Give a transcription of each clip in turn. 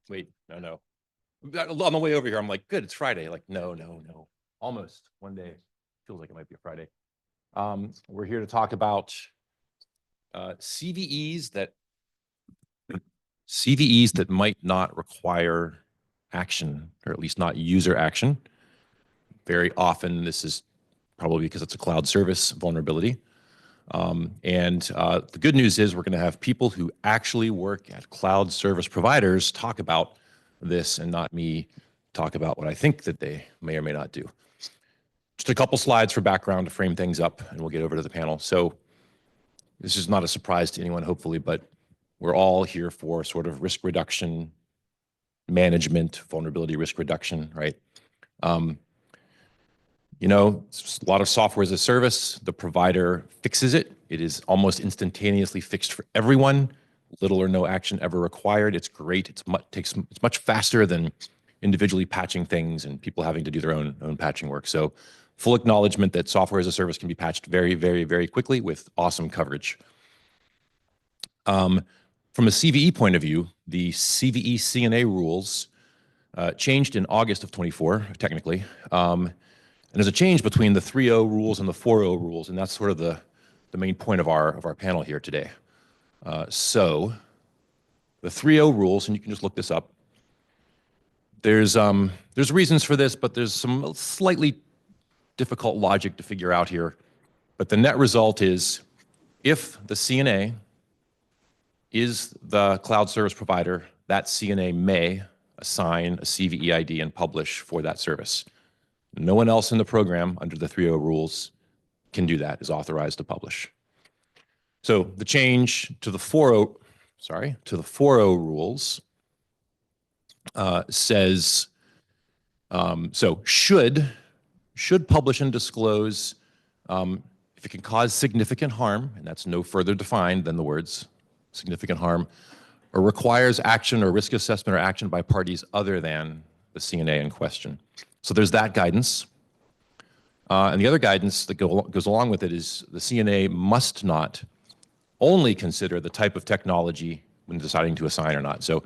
Wait, no. On the way over here, I'm like, good, it's Friday. Like, no. Almost one day. Feels like it might be a Friday. We're here to talk about CVEs that might not require action, or at least not user action. Very often, this is probably because it's a cloud service vulnerability. The good news is we're going to have people who actually work at cloud service providers talk about this, and not me talk about what I think that they may or may not do. Just a couple slides for background to frame things up, and we'll get over to the panel. So this is not a surprise to anyone, hopefully, but we're all here for sort of risk reduction, management, vulnerability risk reduction, right? You know, a lot of software as a service, the provider fixes it. It is almost instantaneously fixed for everyone, little or no action ever required. It's great. It's much faster than individually patching things and people having to do their own patching work. So full acknowledgement that software as a service can be patched very, very, very quickly with awesome coverage. From a CVE point of view, the CVE CNA rules changed in August of 24, technically. And there's a change between the 3.0 rules and the 4.0 rules, and that's sort of the main point of our panel here today. So the 3.0 rules, and you can just look this up. There's reasons for this, but there's some slightly difficult logic to figure out here. But the net result is, if the CNA is the cloud service provider, that CNA may assign a CVE ID and publish for that service. No one else in the program under the 3.0 rules can do that, is authorized to publish. So the change to the 4.0 rules says, so should publish and disclose if it can cause significant harm, and that's no further defined than the words significant harm, or requires action or risk assessment or action by parties other than the CNA in question. So there's that guidance. And the other guidance that goes along with it is the CNA must not only consider the type of technology when deciding to assign or not. So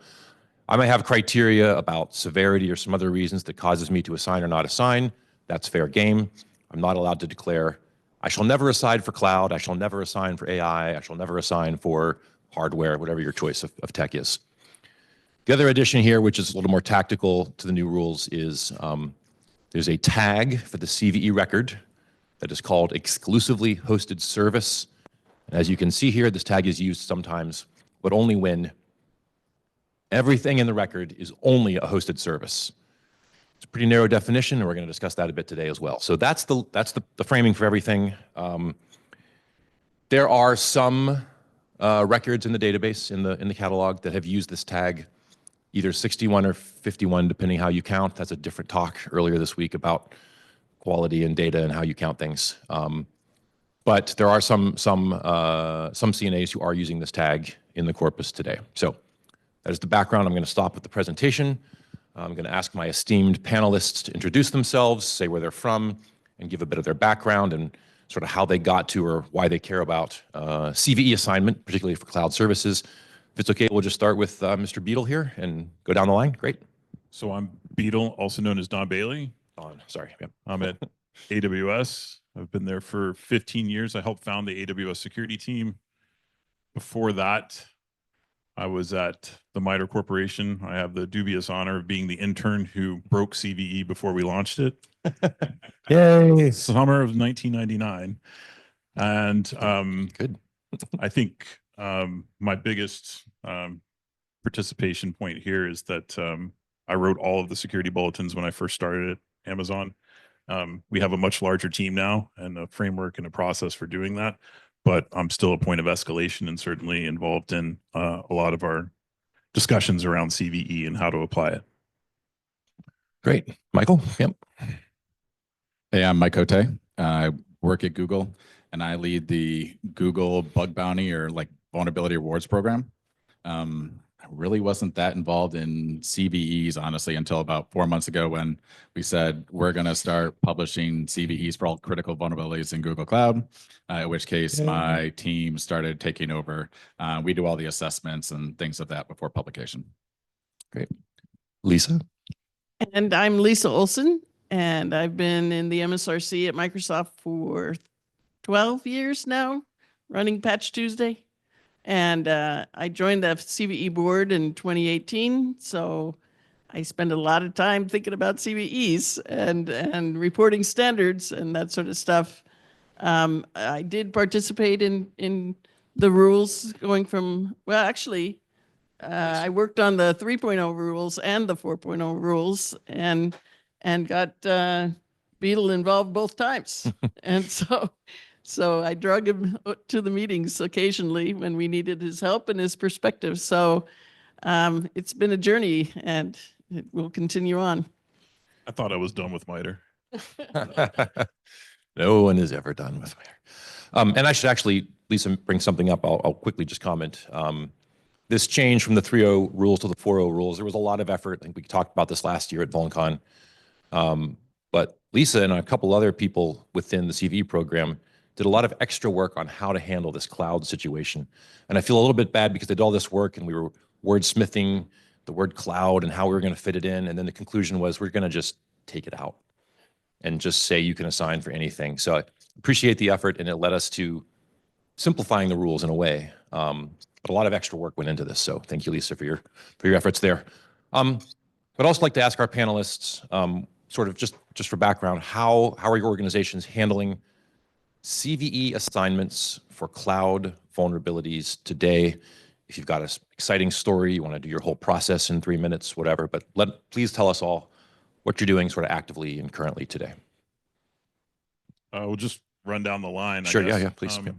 I may have criteria about severity or some other reasons that causes me to assign or not assign. That's fair game. I'm not allowed to declare, I shall never assign for cloud, I shall never assign for AI, I shall never assign for hardware, whatever your choice of tech is. The other addition here, which is a little more tactical to the new rules, is there's a tag for the CVE record that is called exclusively hosted service. And as you can see here, this tag is used sometimes, but only when everything in the record is only a hosted service. It's a pretty narrow definition, and we're going to discuss that a bit today as well. So that's the framing for everything. There are some records in the database, in the catalog, that have used this tag, either 61 or 51, depending how you count. That's a different talk earlier this week about quality and data and how you count things. But there are some CNAs who are using this tag in the corpus today. So that is the background. I'm going to stop with the presentation. I'm going to ask my esteemed panelists to introduce themselves, say where they're from, and give a bit of their background and sort of how they got to or why they care about CVE assignment, particularly for cloud services. If it's okay, we'll just start with Mr. Beadle here and go down the line. Great. So I'm Beadle, also known as Don Bailey. Sorry. Yep. I'm at AWS. I've been there for 15 years. I helped found the AWS security team. Before that, I was at the MITRE Corporation. I have the dubious honor of being the intern who broke CVE before we launched it. Yay. Summer of 1999. And good. I think my biggest participation point here is that I wrote all of the security bulletins when I first started at Amazon. We have a much larger team now and a framework and a process for doing that, but I'm still a point of escalation and certainly involved in a lot of our discussions around CVE and how to apply it. Great. Michael? Yep. Hey, I'm Mike Coté. I work at Google, and I lead the Google Bug Bounty, or like Vulnerability Rewards program. I really wasn't that involved in CVEs, honestly, until about 4 months ago when we said we're going to start publishing CVEs for all critical vulnerabilities in Google Cloud, in which case my team started taking over. We do all the assessments and things of that before publication. Great. Lisa? And I'm Lisa Olson, and I've been in the MSRC at Microsoft for 12 years now, running Patch Tuesday. And I joined the CVE board in 2018, so I spend a lot of time thinking about CVEs and reporting standards and that sort of stuff. I did participate in the rules going from, well, actually, I worked on the 3.0 rules and the 4.0 rules and got Beetle involved both times. And so I drug him to the meetings occasionally when we needed his help and his perspective. So it's been a journey and it will continue on. I thought I was done with MITRE. No one is ever done with MITRE. And I should actually, Lisa, bring something up. I'll quickly just comment. This change from the 3.0 rules to the 4.0 rules, there was a lot of effort. I think we talked about this last year at VulnCon. But Lisa and a couple other people within the CVE program did a lot of extra work on how to handle this cloud situation. And I feel a little bit bad because they did all this work and we were wordsmithing the word cloud and how we were going to fit it in. And then the conclusion was we're going to just take it out and just say you can assign for anything. So I appreciate the effort, and it led us to simplifying the rules in a way. But a lot of extra work went into this. So thank you, Lisa, for your efforts there. I'd also like to ask our panelists, sort of just for background, how are your organizations handling CVE assignments for cloud vulnerabilities today? If you've got an exciting story, you want to do your whole process in 3 minutes, whatever, but please tell us all what you're doing sort of actively and currently today. We'll just run down the line. Sure, I guess. yeah, please. Yeah.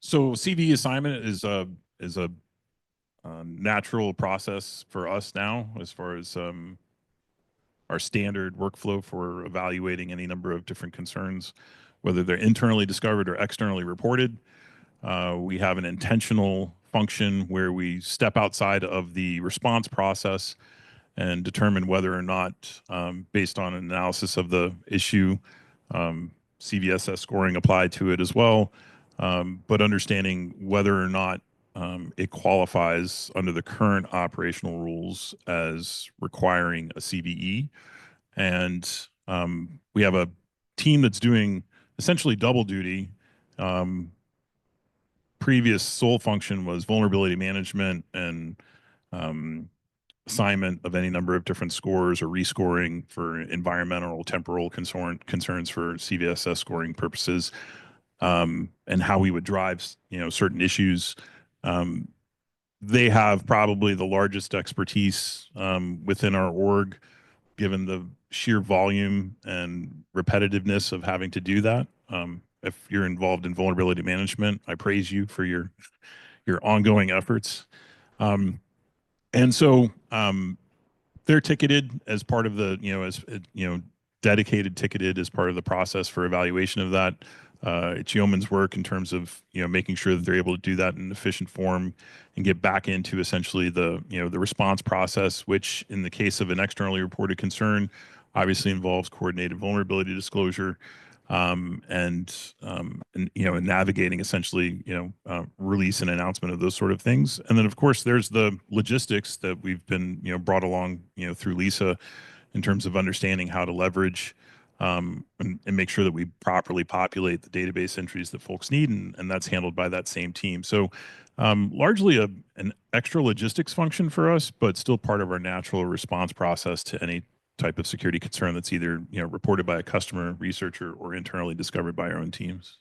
So CVE assignment is a natural process for us now, as far as our standard workflow for evaluating any number of different concerns, whether they're internally discovered or externally reported. We have an intentional function where we step outside of the response process and determine whether or not, based on an analysis of the issue, CVSS scoring applied to it as well, but understanding whether or not it qualifies under the current operational rules as requiring a CVE. And we have a team that's doing essentially double duty. Previous sole function was vulnerability management and assignment of any number of different scores or rescoring for environmental or temporal concerns for CVSS scoring purposes, and how we would drive, certain issues. They have probably the largest expertise within our org, given the sheer volume and repetitiveness of having to do that. If you're involved in vulnerability management, I praise you for your ongoing efforts. And so they're ticketed as part of the, dedicated ticketed as part of the process for evaluation of that. It's yeoman's work in terms of, making sure that they're able to do that in an efficient form and get back into essentially the, the response process, which in the case of an externally reported concern, obviously involves coordinated vulnerability disclosure, and navigating essentially, release and announcement of those sort of things. And then of course there's the logistics that we've been, brought along, through Lisa in terms of understanding how to leverage, and make sure that we properly populate the database entries that folks need. And that's handled by that same team. So largely an extra logistics function for us, but still part of our natural response process to any type of security concern that's either reported by a customer, researcher, or internally discovered by our own teams.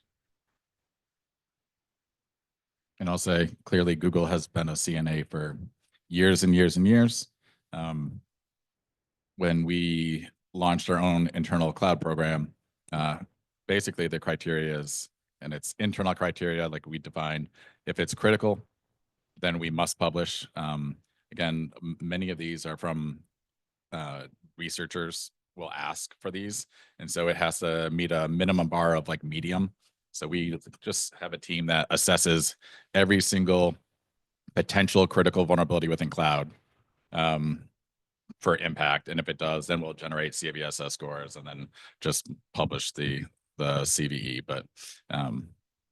And I'll say clearly Google has been a CNA for years and years and years. When we launched our own internal cloud program, basically the criteria is, and it's internal criteria, like we define, if it's critical, then we must publish. Again, many of these are from researchers will ask for these. And so it has to meet a minimum bar of like medium. So we just have a team that assesses every single potential critical vulnerability within cloud for impact. And if it does, then we'll generate CVSS scores and then just publish the CVE. But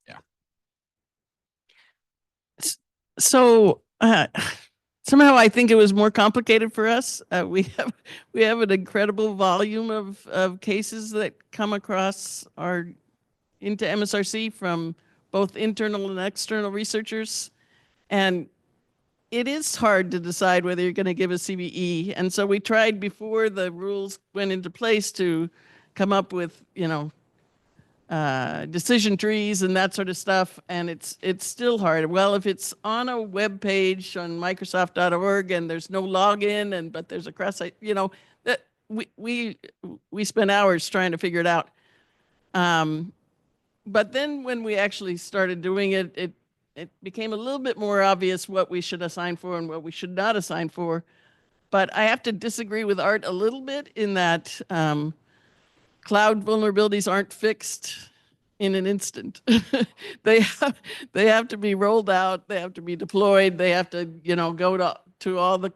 yeah. So somehow I think it was more complicated for us. We have an incredible volume of cases that come across into MSRC from both internal and external researchers. And it is hard to decide whether you're going to give a CVE. And so we tried before the rules went into place to come up with, decision trees and that sort of stuff. And it's still hard. Well, if it's on a web page on Microsoft.org and there's no login but there's a cross-site, that we spent hours trying to figure it out. But then when we actually started doing it, it became a little bit more obvious what we should assign for and what we should not assign for. But I have to disagree with Art a little bit in that cloud vulnerabilities aren't fixed in an instant. They have to be rolled out. They have to be deployed. They have to, go to all the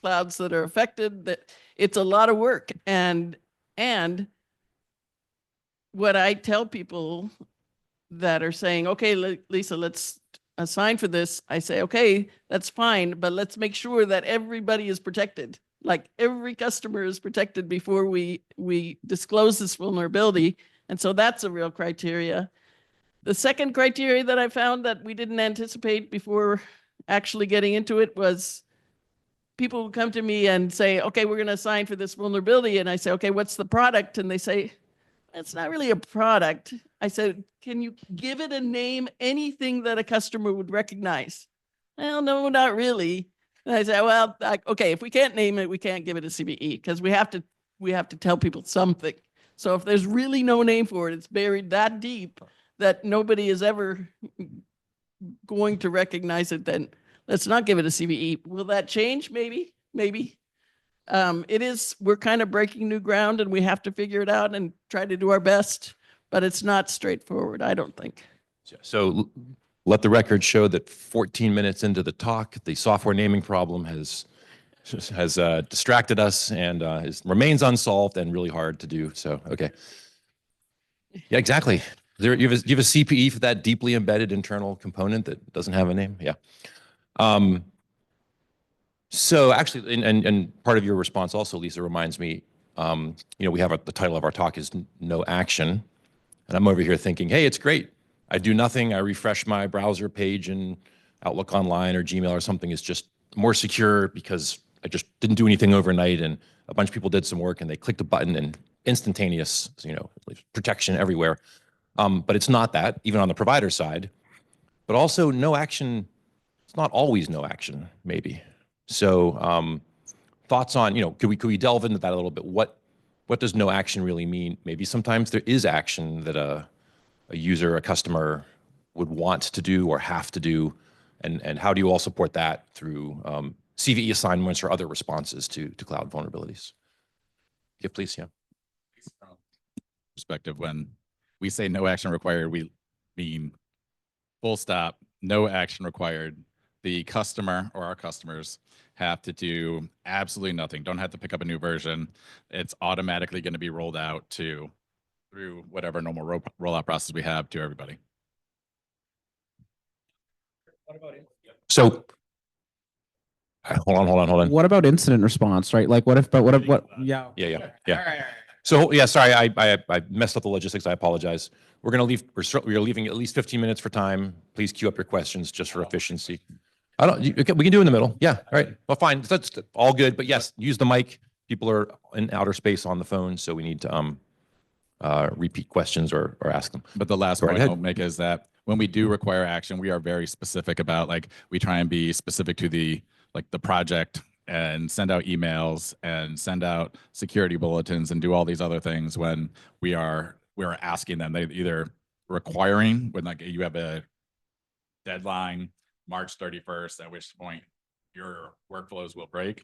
clouds that are affected. It's a lot of work. And what I tell people that are saying, okay, Lisa, let's assign for this. I say, okay, that's fine, but let's make sure that everybody is protected. Like every customer is protected before we disclose this vulnerability. And so that's a real criteria. The second criteria that I found that we didn't anticipate before actually getting into it was people would come to me and say, okay, we're going to assign for this vulnerability. And I say, okay, what's the product? And they say, it's not really a product. I said, can you give it a name, anything that a customer would recognize? Well, no, not really. And I said, well, okay, if we can't name it, we can't give it a CVE because we have to tell people something. So if there's really no name for it, it's buried that deep that nobody is ever going to recognize it, then let's not give it a CVE. Will that change? Maybe. We're kind of breaking new ground and we have to figure it out and try to do our best, but it's not straightforward, I don't think. So let the record show that 14 minutes into the talk, the software naming problem has distracted us and remains unsolved and really hard to do. So, okay. Yeah, exactly. You have a CPE for that deeply embedded internal component that doesn't have a name? Yeah. So actually, and part of your response also, Lisa, reminds me, we have the title of our talk is No Action. And I'm over here thinking, hey, it's great. I do nothing. I refresh my browser page in Outlook Online or Gmail or something. It's just more secure because I just didn't do anything overnight. And a bunch of people did some work and they clicked a button and instantaneous, protection everywhere. But it's not that, even on the provider side. But also no action, it's not always no action, maybe. So thoughts on, could we delve into that a little bit? What does no action really mean? Maybe sometimes there is action that a user, a customer would want to do or have to do. And how do you all support that through CVE assignments or other responses to cloud vulnerabilities? Yeah, please, yeah. Perspective, when we say no action required, we mean full stop, no action required. The customer or our customers have to do absolutely nothing. Don't have to pick up a new version. It's automatically going to be rolled out through whatever normal rollout process we have to everybody. So hold on. What about incident response, right? Like what? Yeah. Yeah. So yeah, sorry, I messed up the logistics. I apologize. We're we're leaving at least 15 minutes for time. Please queue up your questions just for efficiency. We can do in the middle. Yeah. All right. Well, fine. That's all good. But yes, use the mic. People are in outer space on the phone, so we need to repeat questions or ask them. But the last point I'll make is that when we do require action, we are very specific about, we try and be specific to the project and send out emails and send out security bulletins and do all these other things when we're asking them. They either requiring when you have a deadline March 31st, at which point your workflows will break,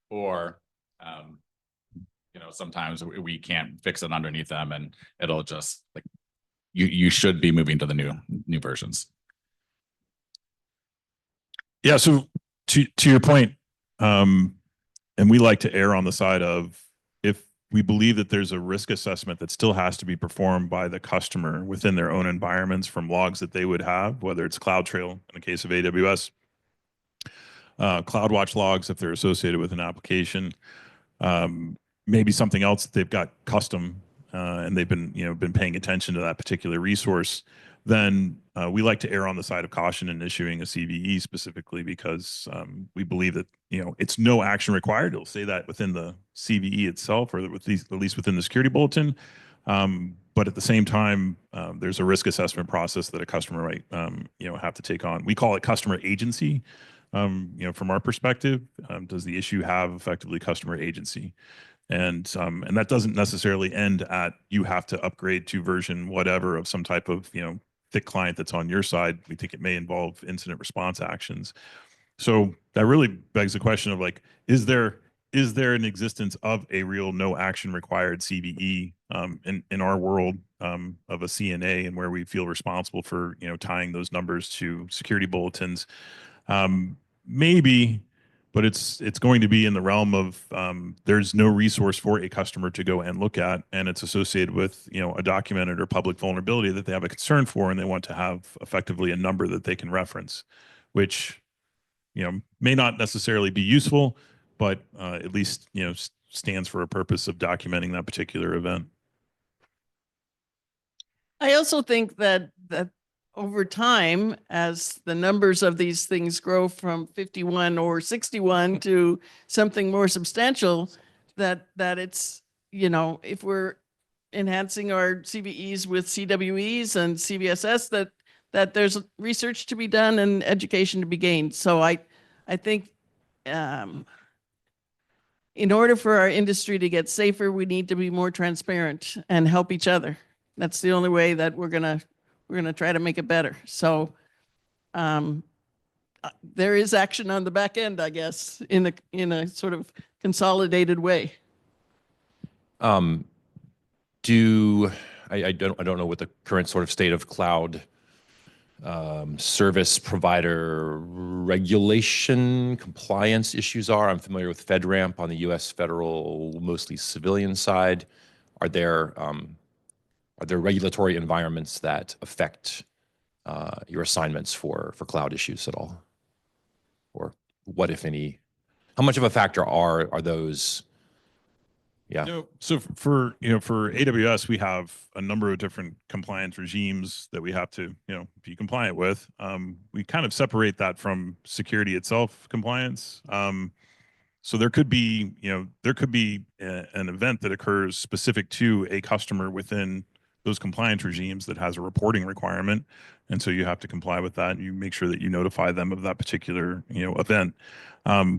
or sometimes we can't fix it underneath them and it'll just you should be moving to the new versions. Yeah, so to your point, and we like to err on the side of, if we believe that there's a risk assessment that still has to be performed by the customer within their own environments from logs that they would have, whether it's CloudTrail in the case of AWS, CloudWatch logs if they're associated with an application, maybe something else that they've got custom and they've been paying attention to that particular resource, then we like to err on the side of caution in issuing a CVE specifically because we believe that it's no action required. It'll say that within the CVE itself, or at least within the security bulletin. But at the same time, there's a risk assessment process that a customer might have to take on. We call it customer agency. From our perspective, does the issue have effectively customer agency? And that doesn't necessarily end at you have to upgrade to version whatever of some type of thick client that's on your side. We think it may involve incident response actions. So that really begs the question of like, is there an existence of a real no action required CVE in our world of a CNA, and where we feel responsible for tying those numbers to security bulletins? Maybe, but it's going to be in the realm of there's no resource for a customer to go and look at, and it's associated with a documented or public vulnerability that they have a concern for, and they want to have effectively a number that they can reference, which may not necessarily be useful, but at least stands for a purpose of documenting that particular event. I also think that over time, as the numbers of these things grow from 51 or 61 to something more substantial, that it's, if we're enhancing our CVEs with CWEs and CVSS, that there's research to be done and education to be gained. So I think in order for our industry to get safer, we need to be more transparent and help each other. That's the only way that we're gonna try to make it better. So there is action on the back end, I guess, in a sort of consolidated way. I don't know what the current sort of state of cloud service provider regulation compliance issues are. I'm familiar with FedRAMP on the U.S. federal, mostly civilian side. Are there regulatory environments that affect your assignments for cloud issues at all? Or what, if any, how much of a factor are those? Yeah. So for AWS, we have a number of different compliance regimes that we have to be compliant with. We kind of separate that from security itself compliance. So there could be an event that occurs specific to a customer within those compliance regimes that has a reporting requirement, and so you have to comply with that, and you make sure that you notify them of that particular event,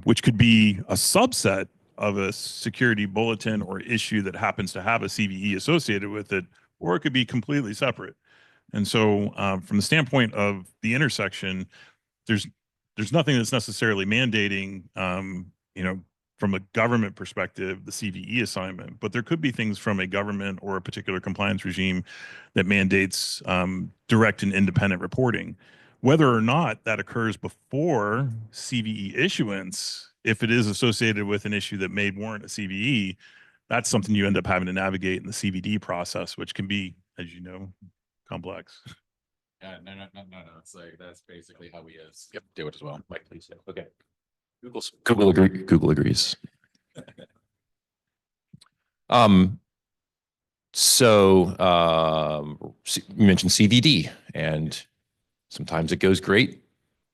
which could be a subset of a security bulletin or issue that happens to have a CVE associated with it, or it could be completely separate. And so from the standpoint of the intersection, there's nothing that's necessarily mandating from a government perspective, the CVE assignment, but there could be things from a government or a particular compliance regime that mandates direct and independent reporting. Whether or not that occurs before CVE issuance, if it is associated with an issue that may warrant a CVE, that's something you end up having to navigate in the CVD process, which can be, as you know, complex. No. It's like, that's basically how we do it as well. Mike, please. Okay. Google agrees. So you mentioned CVD, and sometimes it goes great.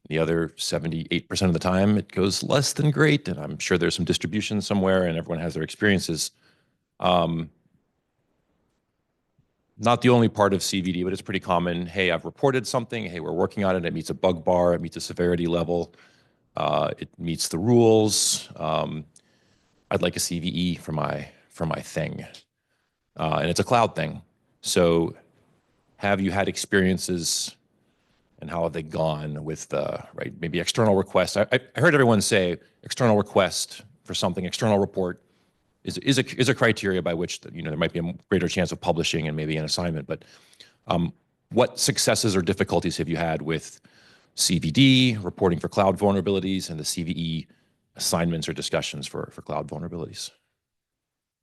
The other 78% of the time, it goes less than great. And I'm sure there's some distribution somewhere, and everyone has their experiences. Not the only part of CVD, but it's pretty common. Hey, I've reported something. Hey, we're working on it. It meets a bug bar. It meets a severity level. It meets the rules. I'd like a CVE for my thing. And it's a cloud thing. So have you had experiences, and how have they gone with maybe external requests? I heard everyone say external request for something, external report is a criteria by which there might be a greater chance of publishing and maybe an assignment. But what successes or difficulties have you had with CVD, reporting for cloud vulnerabilities, and the CVE assignments or discussions for cloud vulnerabilities?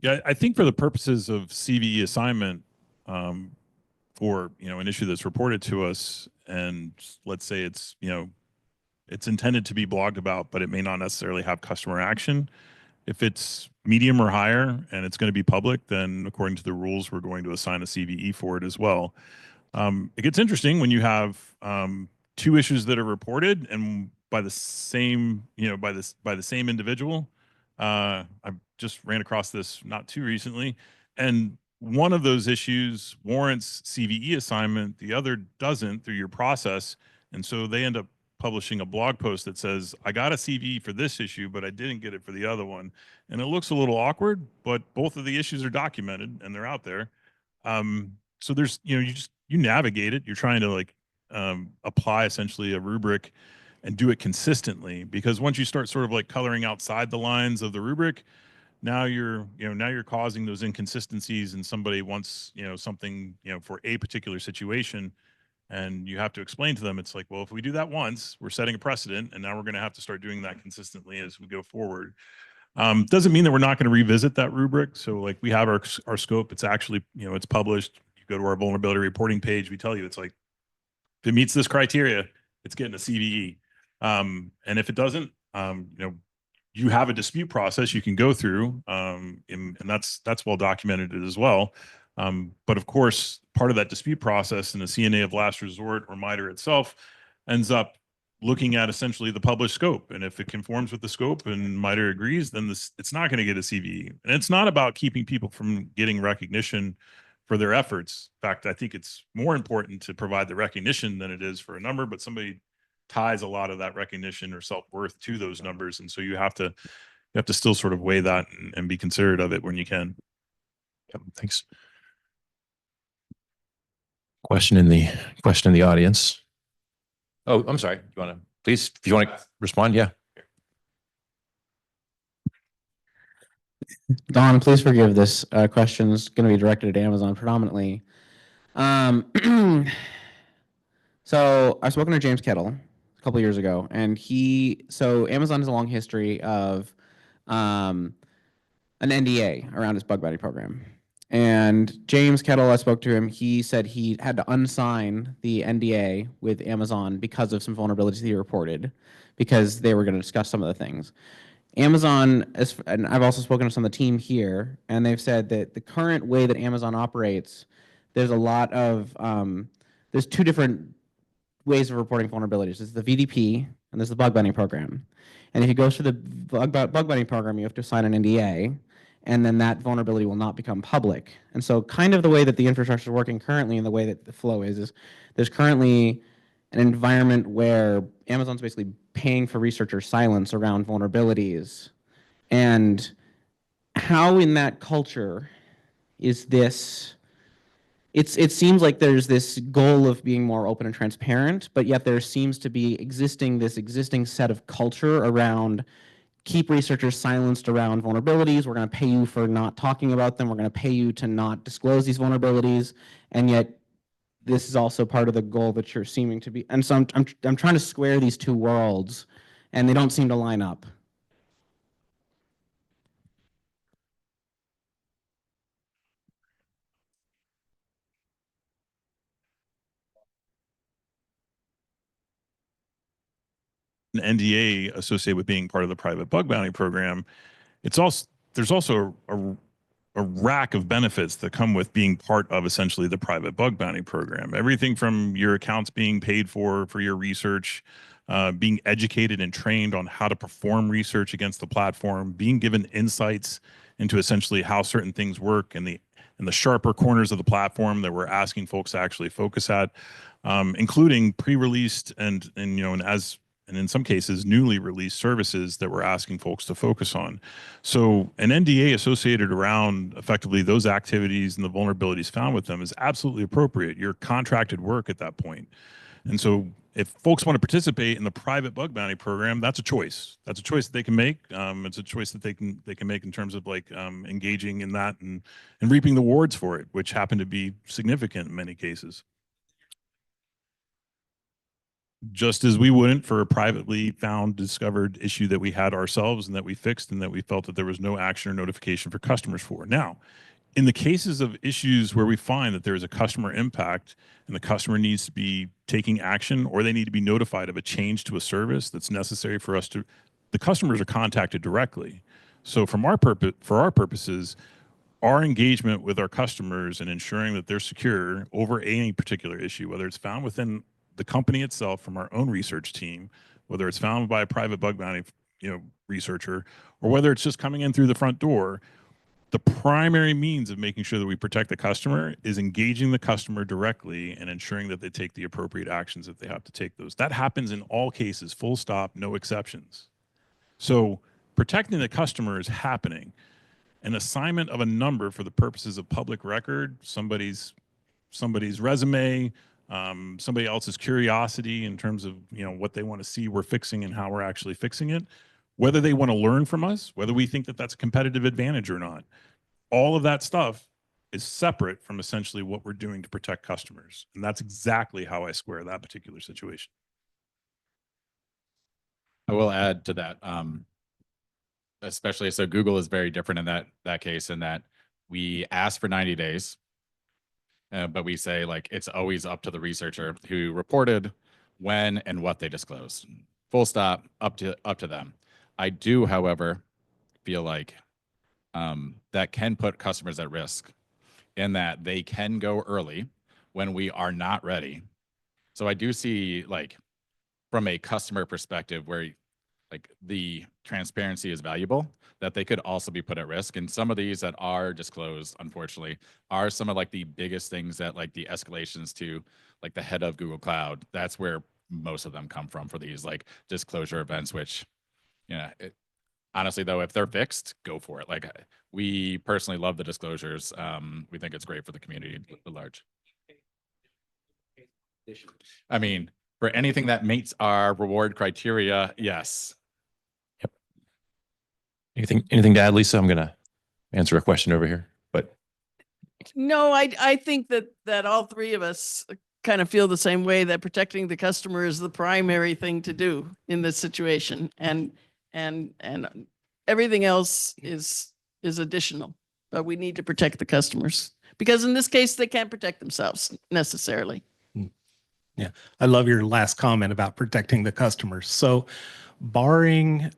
Yeah, I think for the purposes of CVE assignment, for an issue that's reported to us, and let's say it's It's intended to be blogged about, but it may not necessarily have customer action. If it's medium or higher and it's going to be public, then according to the rules, we're going to assign a CVE for it as well. It gets interesting when you have two issues that are reported and by the same, by the same individual. I just ran across this not too recently, and one of those issues warrants CVE assignment, the other doesn't through your process, and so they end up publishing a blog post that says, I got a CVE for this issue, but I didn't get it for the other one. And it looks a little awkward, but both of the issues are documented and they're out there. So there's, you navigate it. You're trying to like apply essentially a rubric and do it consistently, because once you start sort of like coloring outside the lines of the rubric, now you're causing those inconsistencies, and somebody wants, something, for a particular situation, and you have to explain to them, it's like, well, if we do that once, we're setting a precedent, and now we're going to have to start doing that consistently as we go forward. Doesn't mean that we're not going to revisit that rubric. So like we have our scope. It's actually, it's published. You go to our vulnerability reporting page. We tell you, it's like, if it meets this criteria, it's getting a CVE. And if it doesn't, you have a dispute process you can go through, and that's well documented as well. But of course, part of that dispute process in the CNA of last resort or MITRE itself ends up looking at essentially the published scope. And if it conforms with the scope and MITRE agrees, then it's not going to get a CVE. And it's not about keeping people from getting recognition for their efforts. In fact, I think it's more important to provide the recognition than it is for a number, but somebody ties a lot of that recognition or self-worth to those numbers. And so you have to still sort of weigh that and be considerate of it when you can. Yep, thanks. Question in the audience. Oh, I'm sorry. You want to, please, if you want to respond? Yeah. Don, please forgive this question is going to be directed at Amazon predominantly. So I've spoken to James Kettle a couple of years ago, and so Amazon has a long history of an NDA around its bug bounty program. And James Kettle, I spoke to him, he said he had to unsign the NDA with Amazon because of some vulnerabilities he reported, because they were going to discuss some of the things. Amazon, and I've also spoken to some of the team here, and they've said that the current way that Amazon operates, there's a lot of, there's two different ways of reporting vulnerabilities. There's the VDP, and there's the bug bounty program. And if you go through the bug bounty program, you have to sign an NDA, and then that vulnerability will not become public. And so kind of the way that the infrastructure is working currently and the way that the flow is there's currently an environment where Amazon's basically paying for researcher silence around vulnerabilities. And how in that culture is this, it seems like there's this goal of being more open and transparent, but yet there seems to be this existing set of culture around keep researchers silenced around vulnerabilities. We're going to pay you for not talking about them. We're going to pay you to not disclose these vulnerabilities. And yet this is also part of the goal that you're seeming to be. And so I'm trying to square these two worlds, and they don't seem to line up. An NDA associated with being part of the private bug bounty program, there's also a rack of benefits that come with being part of essentially the private bug bounty program. Everything from your accounts being paid for your research, being educated and trained on how to perform research against the platform, being given insights into essentially how certain things work and the sharper corners of the platform that we're asking folks to actually focus at, including pre-released and in some cases, newly released services that we're asking folks to focus on. So an NDA associated around effectively those activities and the vulnerabilities found with them is absolutely appropriate. You're contracted work at that point. And so if folks want to participate in the private bug bounty program, that's a choice. That's a choice that they can make. It's a choice that they can make in terms of like engaging in that and reaping the rewards for it, which happen to be significant in many cases. Just as we wouldn't for a privately found discovered issue that we had ourselves and that we fixed and that we felt that there was no action or notification for customers for. Now, in the cases of issues where we find that there is a customer impact and the customer needs to be taking action, or they need to be notified of a change to a service that's necessary for us to, the customers are contacted directly. So from our purpose, for our purposes, our engagement with our customers and ensuring that they're secure over any particular issue, whether it's found within the company itself from our own research team, whether it's found by a private bug bounty, researcher, or whether it's just coming in through the front door, the primary means of making sure that we protect the customer is engaging the customer directly and ensuring that they take the appropriate actions if they have to take those. That happens in all cases, full stop, no exceptions. So protecting the customer is happening. An assignment of a number for the purposes of public record, somebody's resume, somebody else's curiosity in terms of what they want to see we're fixing and how we're actually fixing it, whether they want to learn from us, whether we think that that's a competitive advantage or not. All of that stuff is separate from essentially what we're doing to protect customers. And that's exactly how I square that particular situation. I will add to that, especially, so Google is very different in that case, in that we ask for 90 days, but we say like it's always up to the researcher who reported when and what they disclosed. Full stop, up to them. I do, however, feel like that can put customers at risk in that they can go early when we are not ready. So I do see, like, from a customer perspective where like the transparency is valuable, that they could also be put at risk. And some of these that are disclosed, unfortunately, are some of like the biggest things that like the escalations to like the head of Google Cloud. That's where most of them come from for these like disclosure events, which, honestly though, if they're fixed, go for it. Like, we personally love the disclosures. We think it's great for the community at large. I mean, for anything that meets our reward criteria, yes. Anything to add, Lisa? I'm going to answer a question over here, but. No, I think that all three of us kind of feel the same way, that protecting the customer is the primary thing to do in this situation. And everything else is additional, but we need to protect the customers because in this case, they can't protect themselves necessarily. Yeah. I love your last comment about protecting the customers. So barring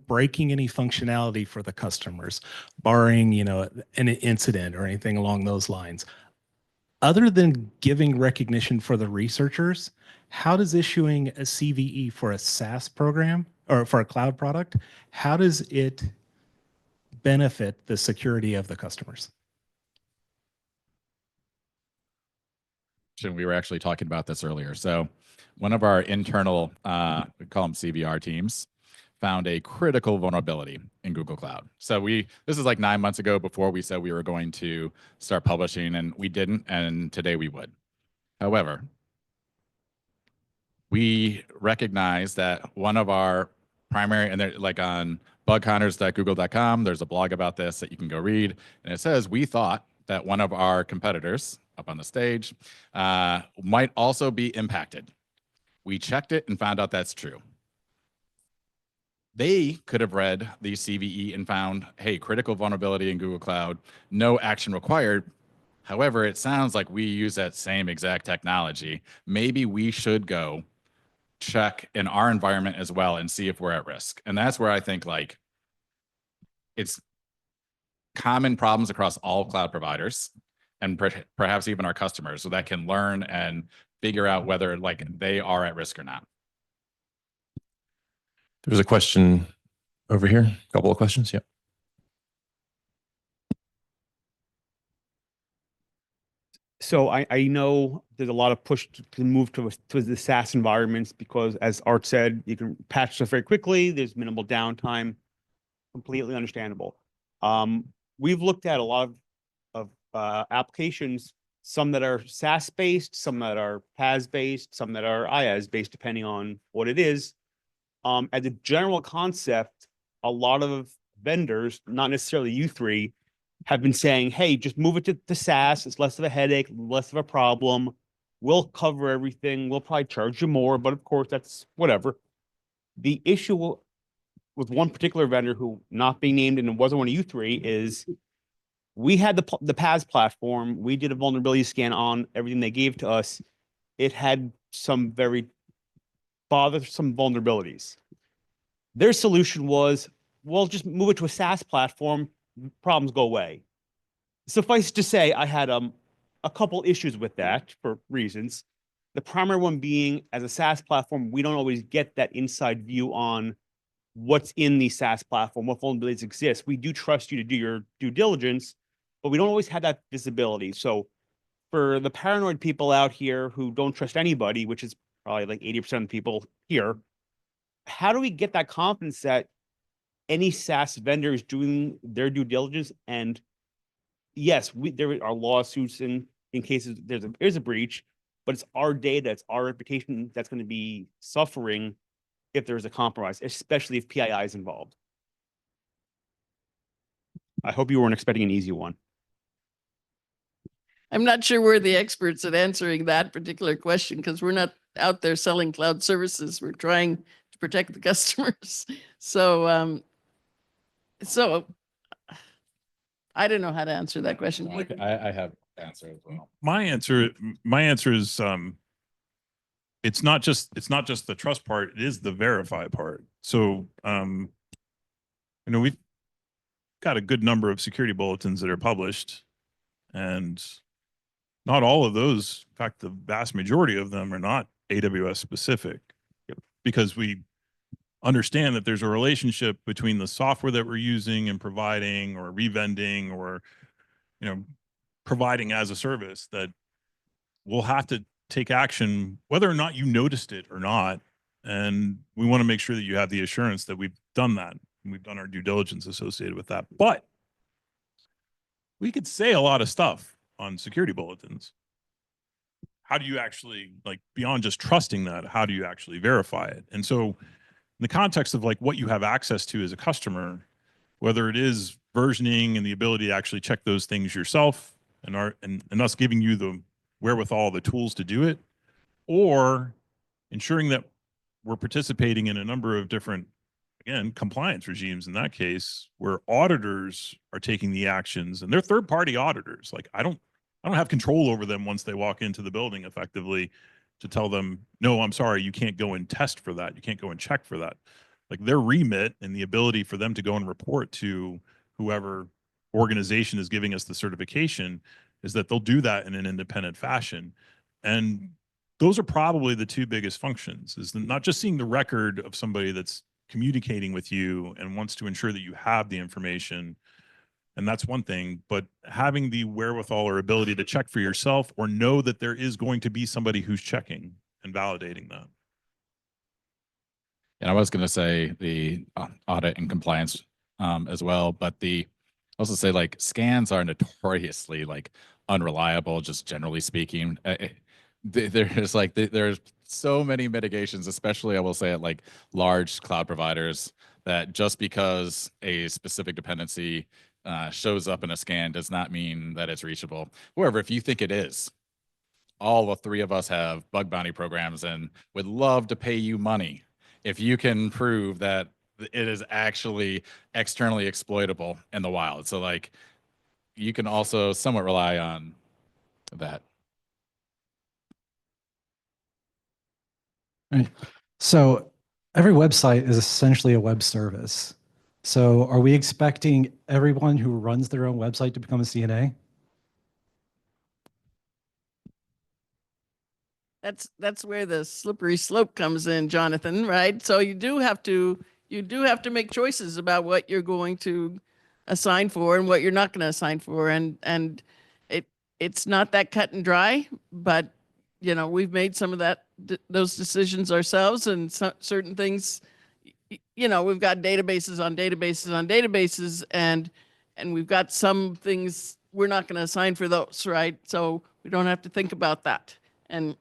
breaking any functionality for the customers, barring, an incident or anything along those lines, other than giving recognition for the researchers, how does issuing a CVE for a SaaS program or for a cloud product, how does it benefit the security of the customers? We were actually talking about this earlier. So one of our internal, we call them CVR teams, found a critical vulnerability in Google Cloud. So this is like 9 months ago, before we said we were going to start publishing, and we didn't, and today we would. However, we recognize that one of our primary, and they're like on bughunters.google.com, there's a blog about this that you can go read, and it says, we thought that one of our competitors up on the stage might also be impacted. We checked it and found out that's true. They could have read the CVE and found, hey, critical vulnerability in Google Cloud, no action required. However, it sounds like we use that same exact technology. Maybe we should go check in our environment as well and see if we're at risk. And that's where I think like it's common problems across all cloud providers and perhaps even our customers, so that can learn and figure out whether like they are at risk or not. There's a question over here. A couple of questions. Yeah. So I know there's a lot of push to move to the SaaS environments because, as Art said, you can patch stuff very quickly. There's minimal downtime. Completely understandable. We've looked at a lot of applications, some that are SaaS based, some that are PaaS based, some that are IaaS based, depending on what it is. As a general concept, a lot of vendors, not necessarily you three, have been saying, hey, just move it to SaaS. It's less of a headache, less of a problem. We'll cover everything. We'll probably charge you more, but of course, that's whatever. The issue with one particular vendor who, not being named and it wasn't one of you three, is we had the PAS platform. We did a vulnerability scan on everything they gave to us. It had some very bothersome vulnerabilities. Their solution was, well, just move it to a SaaS platform, problems go away. Suffice to say, I had a couple issues with that for reasons. The primary one being, as a SaaS platform, we don't always get that inside view on what's in the SaaS platform, what vulnerabilities exist. We do trust you to do your due diligence, but we don't always have that visibility. So for the paranoid people out here who don't trust anybody, which is probably like 80% of the people here, how do we get that confidence that any SaaS vendor is doing their due diligence? And yes, there are lawsuits in cases there's a breach, but it's our data, it's our reputation that's going to be suffering if there's a compromise, especially if PII is involved. I hope you weren't expecting an easy one. I'm not sure we're the experts at answering that particular question because we're not out there selling cloud services. We're trying to protect the customers. So, so I don't know how to answer that question. I have answer as well. My answer is it's not just the trust part, it is the verify part. So we've got a good number of security bulletins that are published, and not all of those, in fact, the vast majority of them are not AWS specific, because we understand that there's a relationship between the software that we're using and providing or revending or providing as a service, that we'll have to take action whether or not you noticed it or not. And we want to make sure that you have the assurance that we've done that and we've done our due diligence associated with that. But we could say a lot of stuff on security bulletins. How do you actually, like, beyond just trusting that, how do you actually verify it? And so in the context of like what you have access to as a customer, whether it is versioning and the ability to actually check those things yourself and us giving you the wherewithal, the tools to do it, or ensuring that we're participating in a number of different, again, compliance regimes in that case, where auditors are taking the actions, and they're third-party auditors. Like, I don't have control over them once they walk into the building effectively to tell them, no, I'm sorry, you can't go and test for that. You can't go and check for that. Like, their remit and the ability for them to go and report to whoever organization is giving us the certification is that they'll do that in an independent fashion. And those are probably the two biggest functions, is not just seeing the record of somebody that's communicating with you and wants to ensure that you have the information. And that's one thing, but having the wherewithal or ability to check for yourself or know that there is going to be somebody who's checking and validating that. And I was going to say the audit and compliance as well, but also say, like, scans are notoriously like unreliable, just generally speaking. There's so many mitigations, especially I will say at like large cloud providers, that just because a specific dependency shows up in a scan does not mean that it's reachable. However, if you think it is, all the three of us have bug bounty programs and would love to pay you money if you can prove that it is actually externally exploitable in the wild. So like, you can also somewhat rely on that. Right. So every website is essentially a web service. So are we expecting everyone who runs their own website to become a CNA? That's where the slippery slope comes in, Jonathan, right? So you do have to make choices about what you're going to assign for and what you're not going to assign for. And it's not that cut and dry, but we've made some of those decisions ourselves, and certain things, we've got databases on databases on databases, and we've got some things we're not going to assign for those, right? So we don't have to think about that. And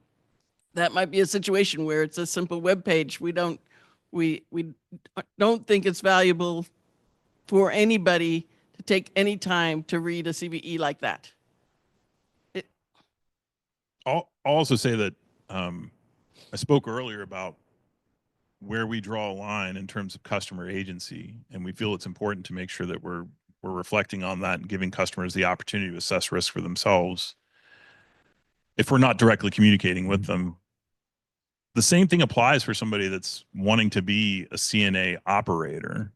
that might be a situation where it's a simple web page. We don't think it's valuable for anybody to take any time to read a CVE like that. I'll also say that I spoke earlier about where we draw a line in terms of customer agency, and we feel it's important to make sure that we're reflecting on that and giving customers the opportunity to assess risk for themselves. If we're not directly communicating with them, the same thing applies for somebody that's wanting to be a CNA operator,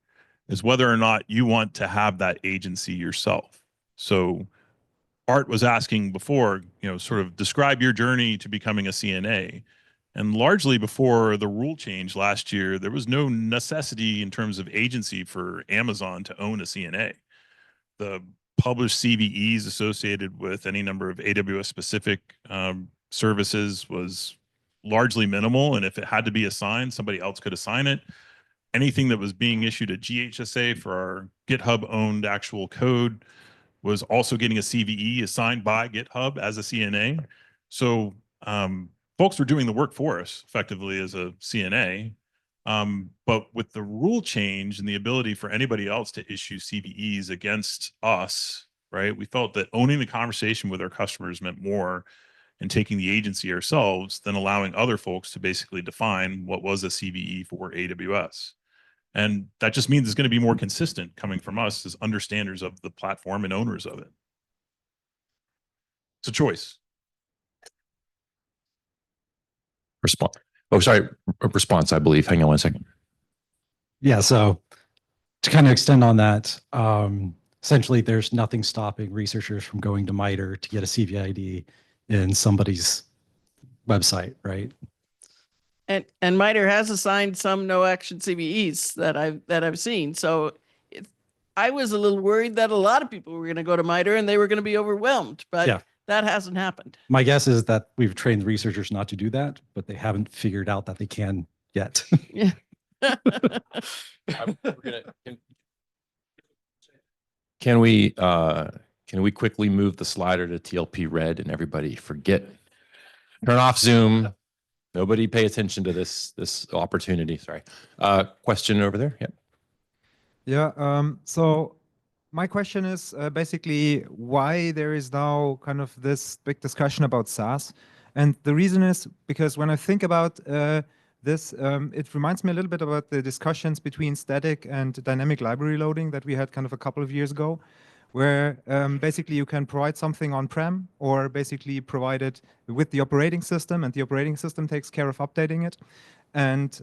is whether or not you want to have that agency yourself. So Art was asking before, sort of describe your journey to becoming a CNA. And largely before the rule change last year, there was no necessity in terms of agency for Amazon to own a CNA. The published CVEs associated with any number of AWS specific services was largely minimal. And if it had to be assigned, somebody else could assign it. Anything that was being issued at GHSA for our GitHub owned actual code was also getting a CVE assigned by GitHub as a CNA. So folks were doing the work for us effectively as a CNA. But with the rule change and the ability for anybody else to issue CVEs against us, right, we felt that owning the conversation with our customers meant more and taking the agency ourselves than allowing other folks to basically define what was a CVE for AWS. And that just means it's going to be more consistent coming from us as understanders of the platform and owners of it. It's a choice. Response. Oh, sorry. Response, I believe. Hang on one second. Yeah. So to kind of extend on that, essentially there's nothing stopping researchers from going to MITRE to get a CVID in somebody's website, right? And MITRE has assigned some no action CVEs that I've seen. So I was a little worried that a lot of people were going to go to MITRE and they were going to be overwhelmed, but Yeah. that hasn't happened. My guess is that we've trained researchers not to do that, but they haven't figured out that they can yet. Yeah. Can we quickly move the slider to TLP red and everybody turn off Zoom. Nobody pay attention to this opportunity. Sorry. Question over there. Yep. Yeah. So my question is basically why there is now kind of this big discussion about SaaS. And the reason is because when I think about this, it reminds me a little bit about the discussions between static and dynamic library loading that we had kind of a couple of years ago, where basically you can provide something on-prem or basically provide it with the operating system, and the operating system takes care of updating it. And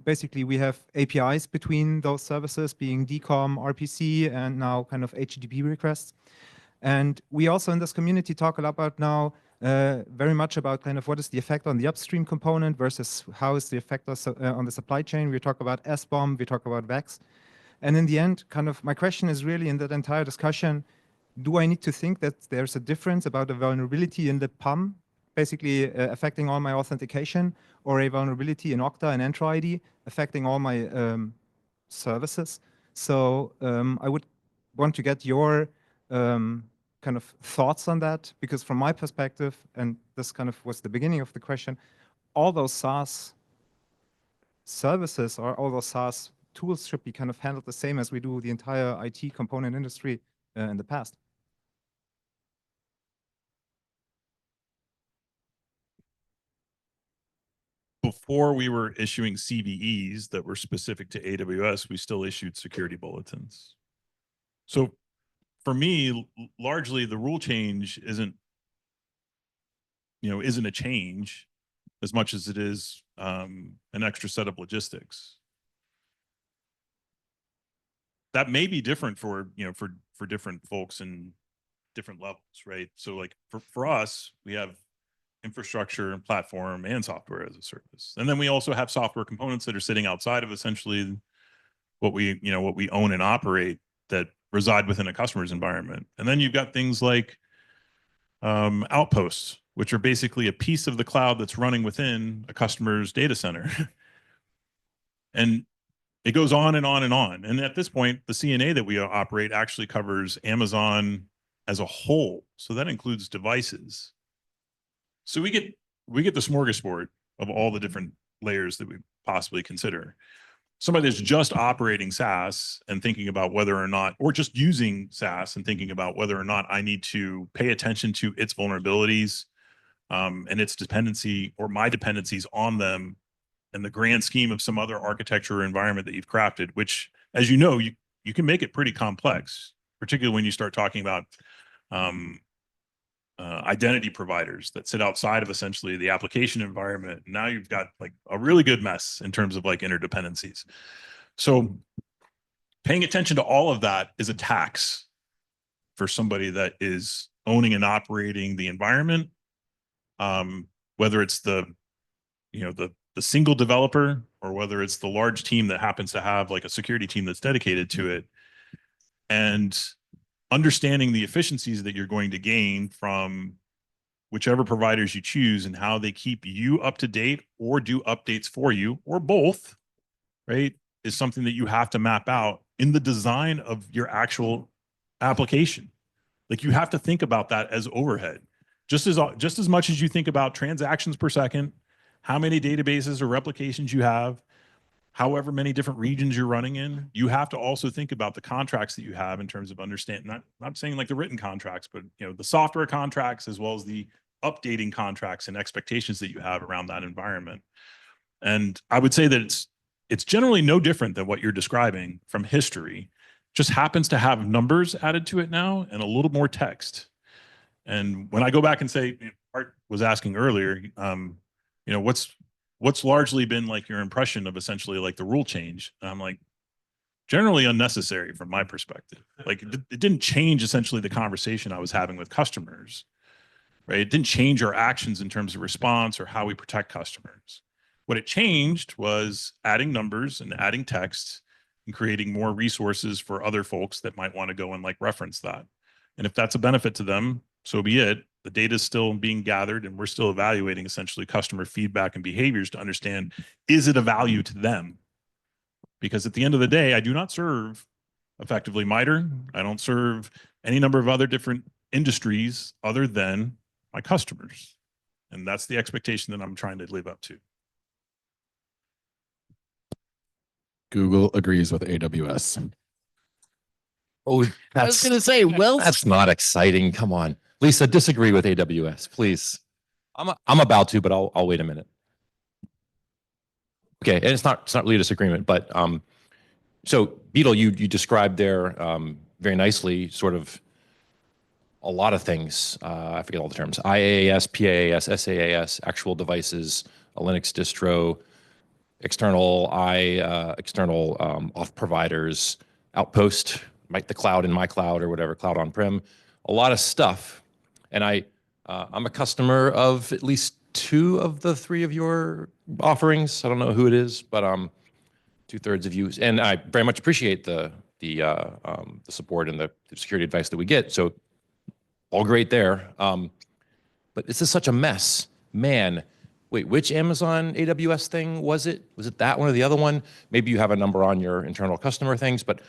basically we have APIs between those services being DCOM, RPC, and now kind of HTTP requests. And we also in this community talk a lot about now very much about kind of what is the effect on the upstream component versus how is the effect on the supply chain. We talk about SBOM, we talk about VEX. And in the end, kind of my question is really in that entire discussion, do I need to think that there's a difference about a vulnerability in the PAM, basically affecting all my authentication, or a vulnerability in Okta and Entra ID affecting all my services? So I would want to get your kind of thoughts on that, because from my perspective, and this kind of was the beginning of the question, all those SaaS services or all those SaaS tools should be kind of handled the same as we do the entire IT component industry in the past. Before we were issuing CVEs that were specific to AWS, we still issued security bulletins. So for me, largely the rule change isn't a change as much as it is an extra set of logistics. That may be different for different folks in different levels, right? So like for us, we have infrastructure and platform and software as a service. And then we also have software components that are sitting outside of essentially what we own and operate that reside within a customer's environment. And then you've got things like outposts, which are basically a piece of the cloud that's running within a customer's data center. And it goes on and on and on. And at this point, the CNA that we operate actually covers Amazon as a whole. So that includes devices. So we get the smorgasbord of all the different layers that we possibly consider. Somebody that's just operating SaaS and thinking about whether or not, or just using SaaS and thinking about whether or not I need to pay attention to its vulnerabilities and its dependency or my dependencies on them in the grand scheme of some other architecture or environment that you've crafted, which, as you know, you can make it pretty complex, particularly when you start talking about identity providers that sit outside of essentially the application environment. Now you've got like a really good mess in terms of like interdependencies. So paying attention to all of that is a tax for somebody that is owning and operating the environment, whether it's the single developer or whether it's the large team that happens to have like a security team that's dedicated to it. And understanding the efficiencies that you're going to gain from whichever providers you choose and how they keep you up to date or do updates for you or both, right, is something that you have to map out in the design of your actual application. Like you have to think about that as overhead, just as much as you think about transactions per second, how many databases or replications you have, however many different regions you're running in. You have to also think about the contracts that you have in terms of understanding, not saying like the written contracts, but the software contracts as well as the updating contracts and expectations that you have around that environment. And I would say that it's generally no different than what you're describing from history, just happens to have numbers added to it now and a little more text. And when I go back and say, Art was asking earlier, what's largely been like your impression of essentially like the rule change? And I'm like, generally unnecessary from my perspective. Like it didn't change essentially the conversation I was having with customers, right? It didn't change our actions in terms of response or how we protect customers. What it changed was adding numbers and adding text and creating more resources for other folks that might want to go and like reference that. And if that's a benefit to them, so be it. The data is still being gathered and we're still evaluating essentially customer feedback and behaviors to understand, is it a value to them? Because at the end of the day, I do not serve effectively MITRE. I don't serve any number of other different industries other than my customers. And that's the expectation that I'm trying to live up to. Google agrees with AWS. Oh, I was going to say, well, that's not exciting. Come on, Lisa, disagree with AWS, please. I'm about to, but I'll wait a minute. Okay, and it's not really a disagreement, but so Beetle, you described there very nicely, sort of a lot of things. I forget all the terms: IaaS, PaaS, SaaS, actual devices, a Linux distro, external off providers, Outpost, the cloud in my cloud or whatever, cloud on-prem, a lot of stuff. And I'm a customer of at least 2 of the 3 of your offerings. I don't know who it is, but 2/3 of you. And I very much appreciate the support and the security advice that we get. So all great there. But this is such a mess, man. Wait, which Amazon AWS thing was it? Was it that one or the other one? Maybe you have a number on your internal customer things, but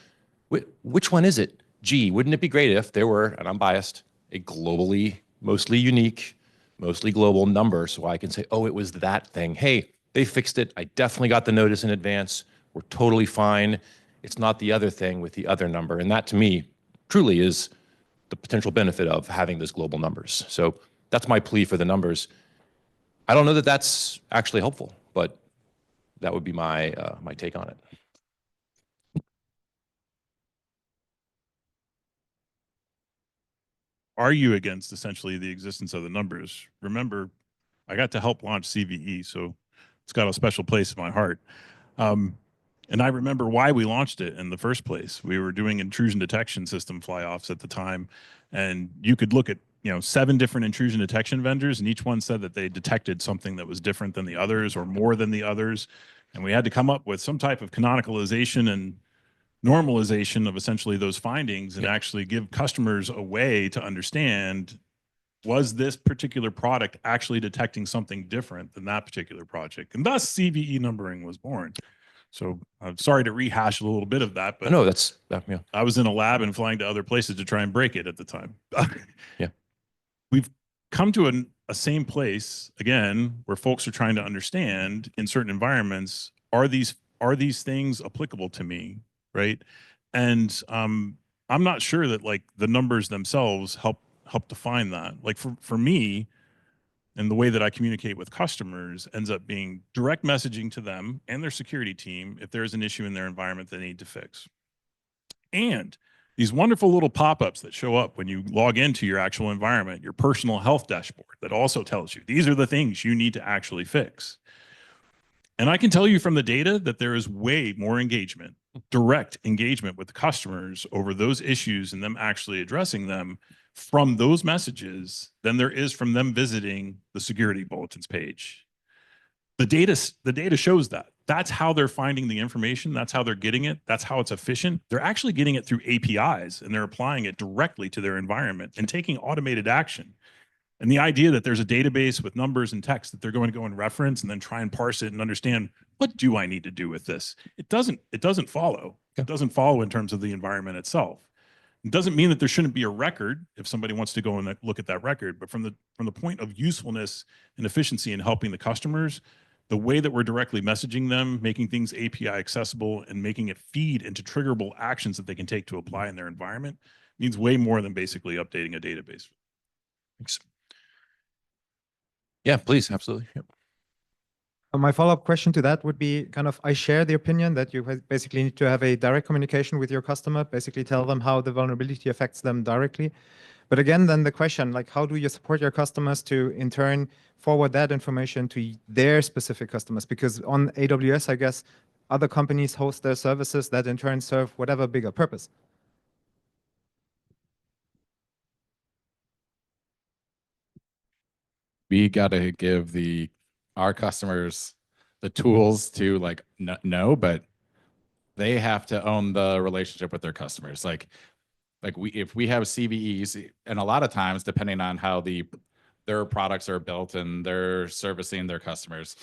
which one is it? Gee, wouldn't it be great if there were, and I'm biased, a globally, mostly unique, mostly global number so I can say, oh, it was that thing. Hey, they fixed it. I definitely got the notice in advance. We're totally fine. It's not the other thing with the other number. And that to me truly is the potential benefit of having those global numbers. So that's my plea for the numbers. I don't know that that's actually helpful, but that would be my my take on it. Argue against essentially the existence of the numbers. Remember, I got to help launch CVE, so it's got a special place in my heart. And I remember why we launched it in the first place. We were doing intrusion detection system fly-offs at the time, and you could look at 7 different intrusion detection vendors, and each one said that they detected something that was different than the others or more than the others. And we had to come up with some type of canonicalization and normalization of essentially those findings and actually give customers a way to understand, was this particular product actually detecting something different than that particular project? And thus CVE numbering was born. So I'm sorry to rehash a little bit of that, but no, that's yeah. I was in a lab and flying to other places to try and break it at the time. Yeah. We've come to a same place again, where folks are trying to understand in certain environments, are these things applicable to me? Right. And I'm not sure that like the numbers themselves help define that. Like for me, and the way that I communicate with customers ends up being direct messaging to them and their security team if there's an issue in their environment they need to fix. And these wonderful little pop-ups that show up when you log into your actual environment, your personal health dashboard, that also tells you these are the things you need to actually fix. And I can tell you from the data that there is way more engagement, direct engagement with the customers over those issues and them actually addressing them from those messages than there is from them visiting the security bulletins page. The data shows that. That's how they're finding the information. That's how they're getting it. That's how it's efficient. They're actually getting it through APIs, and they're applying it directly to their environment and taking automated action. And the idea that there's a database with numbers and text that they're going to go and reference and then try and parse it and understand, what do I need to do with this? It doesn't follow. It doesn't follow in terms of the environment itself. It doesn't mean that there shouldn't be a record if somebody wants to go and look at that record, but from the point of usefulness and efficiency in helping the customers, the way that we're directly messaging them, making things API accessible and making it feed into triggerable actions that they can take to apply in their environment means way more than basically updating a database. Thanks. Yeah, please, absolutely. Yep. My follow-up question to that would be kind of, I share the opinion that you basically need to have a direct communication with your customer, basically tell them how the vulnerability affects them directly. But again, then the question, like, how do you support your customers to in turn forward that information to their specific customers? Because on AWS, I guess, other companies host their services that in turn serve whatever bigger purpose. We got to give our customers the tools to like know, but they have to own the relationship with their customers. If we have CVEs, and a lot of times, depending on how their products are built and they're servicing their customers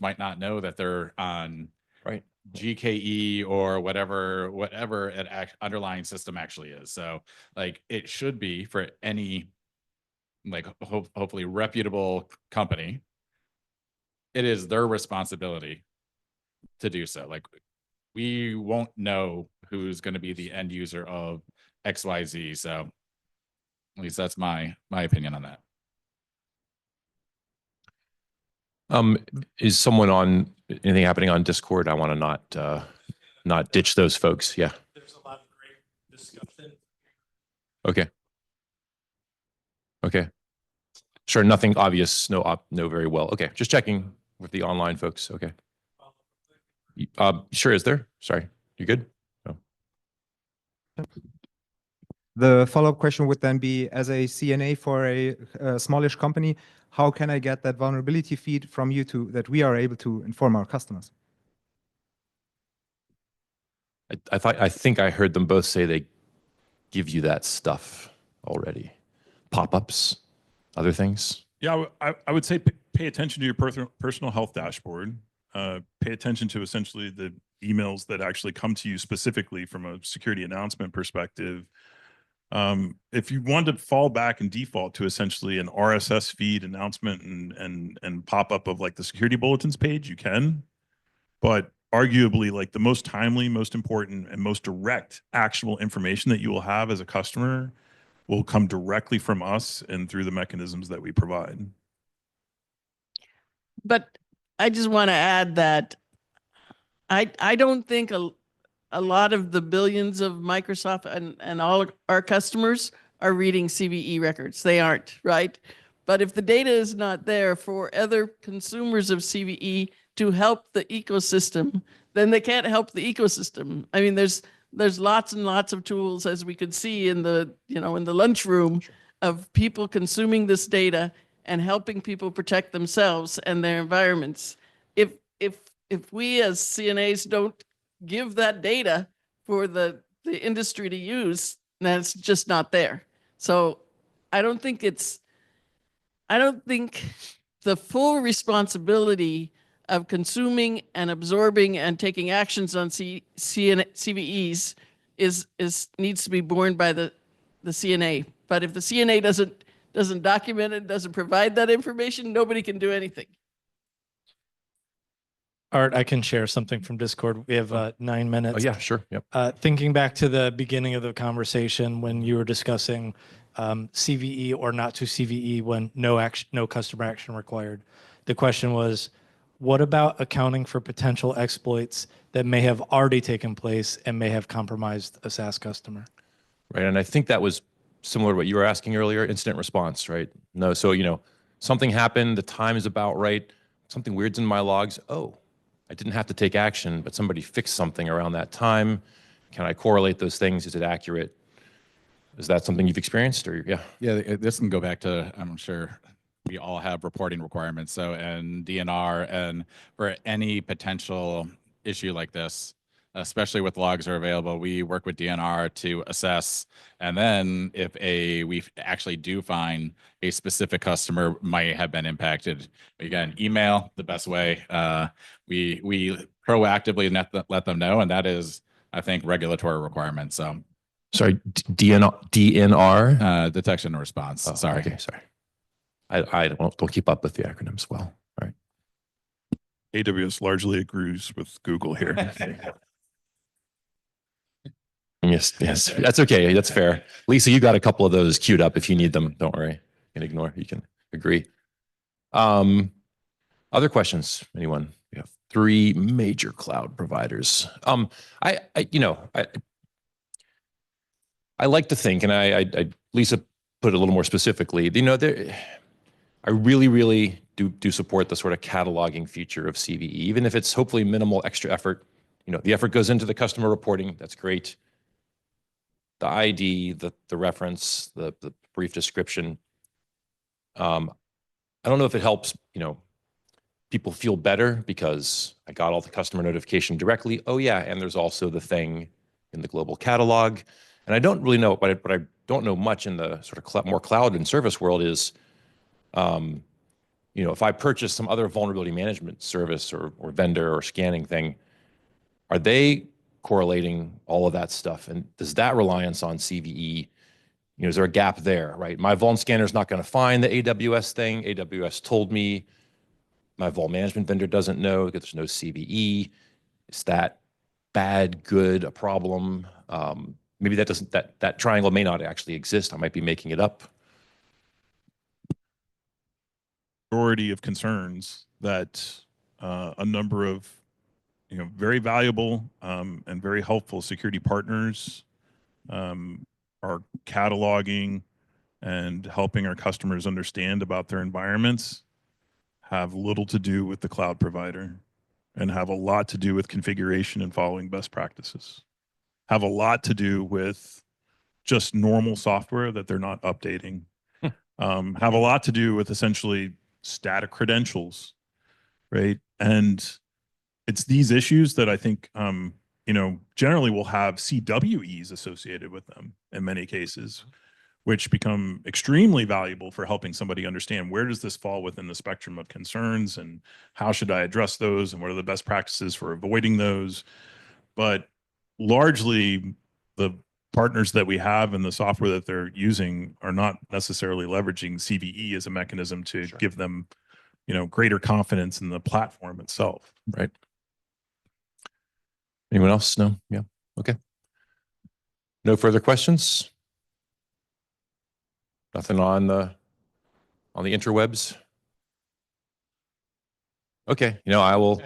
might not know that they're on Right. GKE or whatever an underlying system actually is. So like it should be for any like hopefully reputable company, it is their responsibility to do so. Like we won't know who's going to be the end user of XYZ. So at least that's my opinion on that. Is someone on anything happening on Discord? I want to not ditch those folks. Yeah. There's a lot of great discussion. Okay. Okay. Sure. Nothing obvious. No very well. Okay. Just checking with the online folks. Okay. Sure. Is there? Sorry. You good? No. The follow-up question would then be, as a CNA for a smallish company, how can I get that vulnerability feed from you that we are able to inform our customers? I think I heard them both say they give you that stuff already. Pop-ups, other things. Yeah, I would say pay attention to your personal health dashboard. Pay attention to essentially the emails that actually come to you specifically from a security announcement perspective. If you want to fall back and default to essentially an RSS feed announcement and pop up of like the security bulletins page, you can. But arguably, like the most timely, most important, and most direct actionable information that you will have as a customer will come directly from us and through the mechanisms that we provide. But I just want to add that I don't think a lot of the billions of Microsoft and all our customers are reading CVE records. They aren't, right? But if the data is not there for other consumers of CVE to help the ecosystem, then they can't help the ecosystem. I mean, there's lots and lots of tools, as we could see in the lunchroom, of people consuming this data and helping people protect themselves and their environments. If we as CNAs don't give that data for the industry to use, then it's just not there. So I don't think the full responsibility of consuming and absorbing and taking actions on CVEs needs to be borne by the CNA. But if the CNA doesn't document it, doesn't provide that information, nobody can do anything. Art, I can share something from Discord. We have 9 minutes. Oh yeah, sure. Yep. Thinking back to the beginning of the conversation when you were discussing CVE or not to CVE when no customer action required. The question was, what about accounting for potential exploits that may have already taken place and may have compromised a SaaS customer? Right, and I think that was similar to what you were asking earlier, incident response, right? No, so, something happened, the time is about right, something weird's in my logs. Oh, I didn't have to take action, but somebody fixed something around that time. Can I correlate those things? Is it accurate? Is that something you've experienced or yeah? Yeah, this can go back to, I'm sure we all have reporting requirements. So, and DNR, and for any potential issue like this, especially with logs are available, we work with DNR to assess. And then if we actually do find a specific customer might have been impacted, again, email, the best way. We proactively let them know, and that is, I think, regulatory requirements. So, sorry, DNR? Detection and response. Oh, sorry. Okay, sorry. I don't keep up with the acronyms well. All right. AWS largely agrees with Google here. Yes, that's okay. That's fair. Lisa, you got a couple of those queued up if you need them. Don't worry. You can ignore. You can agree. Other questions? Anyone? We have 3 major cloud providers. I like to think, and Lisa put it a little more specifically, I really do support the sort of cataloging feature of CVE, even if it's hopefully minimal extra effort. The effort goes into the customer reporting. That's great. The ID, the reference, the brief description. I don't know if it helps, people feel better because I got all the customer notification directly. Oh yeah, and there's also the thing in the global catalog. And I don't really know, but I don't know much in the sort of more cloud and service world is, if I purchase some other vulnerability management service or vendor or scanning thing, are they correlating all of that stuff? And does that reliance on CVE, is there a gap there, right? My vuln scanner is not going to find the AWS thing. AWS told me my vuln management vendor doesn't know because there's no CVE. Is that bad, good, a problem? Maybe that triangle may not actually exist. I might be making it up. Majority of concerns that a number of very valuable and very helpful security partners are cataloging and helping our customers understand about their environments have little to do with the cloud provider and have a lot to do with configuration and following best practices. Have a lot to do with just normal software that they're not updating. Have a lot to do with essentially static credentials, right? And it's these issues that I think, generally will have CWEs associated with them in many cases, which become extremely valuable for helping somebody understand where does this fall within the spectrum of concerns and how should I address those and what are the best practices for avoiding those. But largely the partners that we have and the software that they're using are not necessarily leveraging CVE as a mechanism to give them, greater confidence in the platform itself. Right. Anyone else? No? Yeah. Okay. No further questions? Nothing on the interwebs? Okay. I will,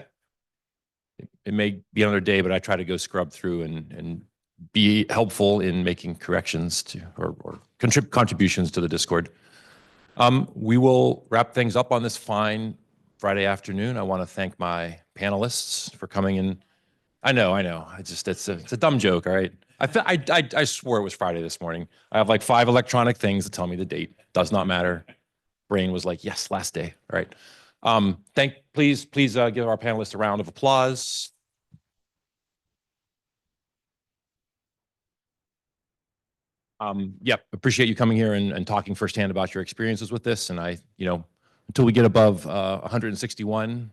it may be another day, but I try to go scrub through and be helpful in making corrections to or contributions to the Discord. We will wrap things up on this fine Friday afternoon. I want to thank my panelists for coming in. I know. It's a dumb joke. All right. I swore it was Friday this morning. I have like 5 electronic things that tell me the date. Does not matter. Brain was like, yes, last day. All right. Please give our panelists a round of applause. Yep. Appreciate you coming here and talking firsthand about your experiences with this. And until we get above 161,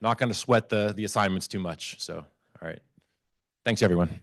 not going to sweat the assignments too much. So, all right. Thanks, everyone.